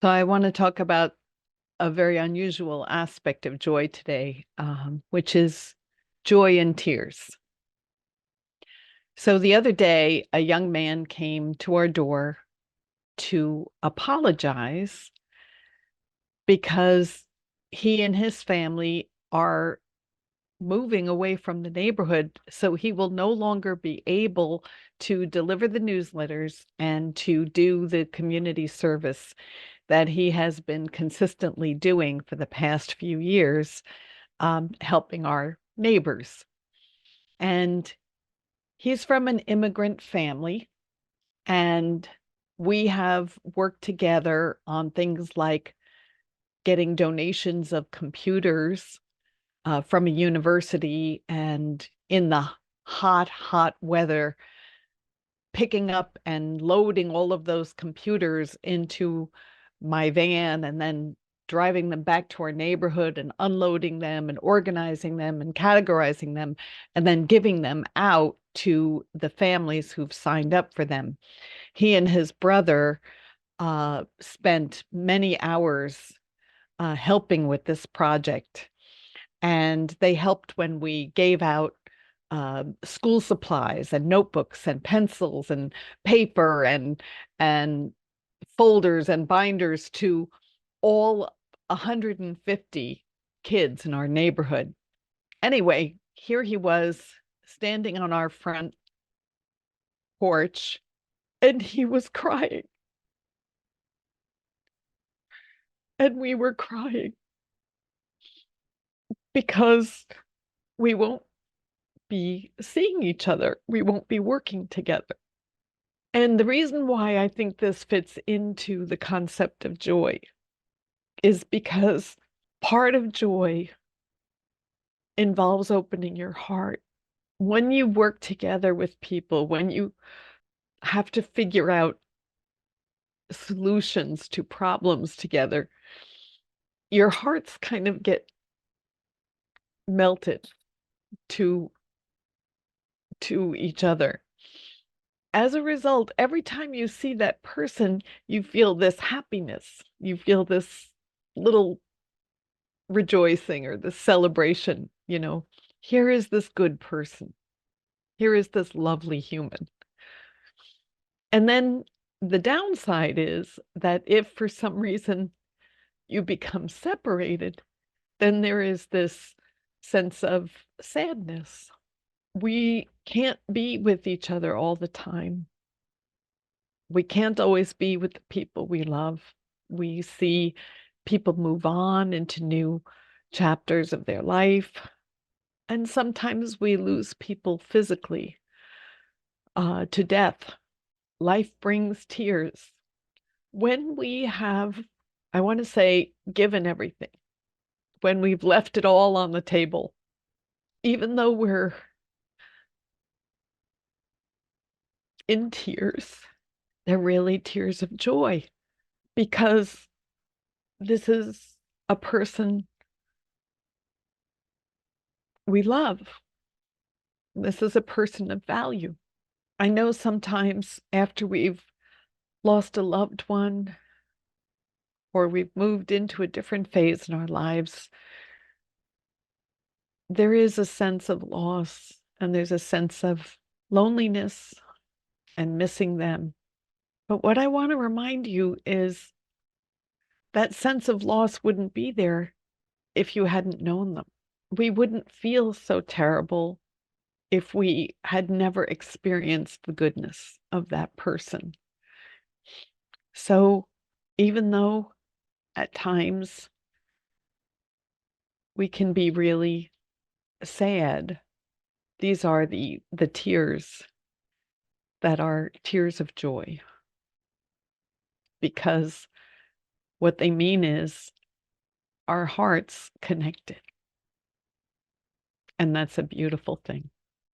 So I want to talk about a very unusual aspect of joy today, which is joy and tears. So the other day, a young man came to our door to apologize because he and his family are moving away from the neighborhood. So he will no longer be able to deliver the newsletters and to do the community service that he has been consistently doing for the past few years, helping our neighbors. And he's from an immigrant family, and we have worked together on things like getting donations of computers from a university, and in the hot, hot weather, picking up and loading all of those computers into my van and then driving them back to our neighborhood and unloading them and organizing them and categorizing them and then giving them out to the families who've signed up for them. He and his brother spent many hours helping with this project. And they helped when we gave out school supplies and notebooks and pencils and paper and folders and binders to all 150 kids in our neighborhood. Anyway, here he was standing on our front porch, and he was crying, and we were crying because we won't be seeing each other. We won't be working together. And the reason why I think this fits into the concept of joy is because part of joy involves opening your heart. When you work together with people, when you have to figure out solutions to problems together, your hearts kind of get melted to each other. As a result, every time you see that person, you feel this happiness. You feel this little rejoicing or this celebration, here is this good person. Here is this lovely human. And then the downside is that if for some reason you become separated, then there is this sense of sadness. We can't be with each other all the time. We can't always be with the people we love. We see people move on into new chapters of their life. And sometimes we lose people physically to death. Life brings tears. When we have, I want to say, given everything, when we've left it all on the table, even though we're in tears, they're really tears of joy because this is a person we love. This is a person of value. I know sometimes after we've lost a loved one or we've moved into a different phase in our lives, there is a sense of loss and there's a sense of loneliness and missing them. But what I want to remind you is that sense of loss wouldn't be there if you hadn't known them. We wouldn't feel so terrible if we had never experienced the goodness of that person. So even though at times we can be really sad, these are the tears that are tears of joy, because what they mean is our hearts connected. And that's a beautiful thing.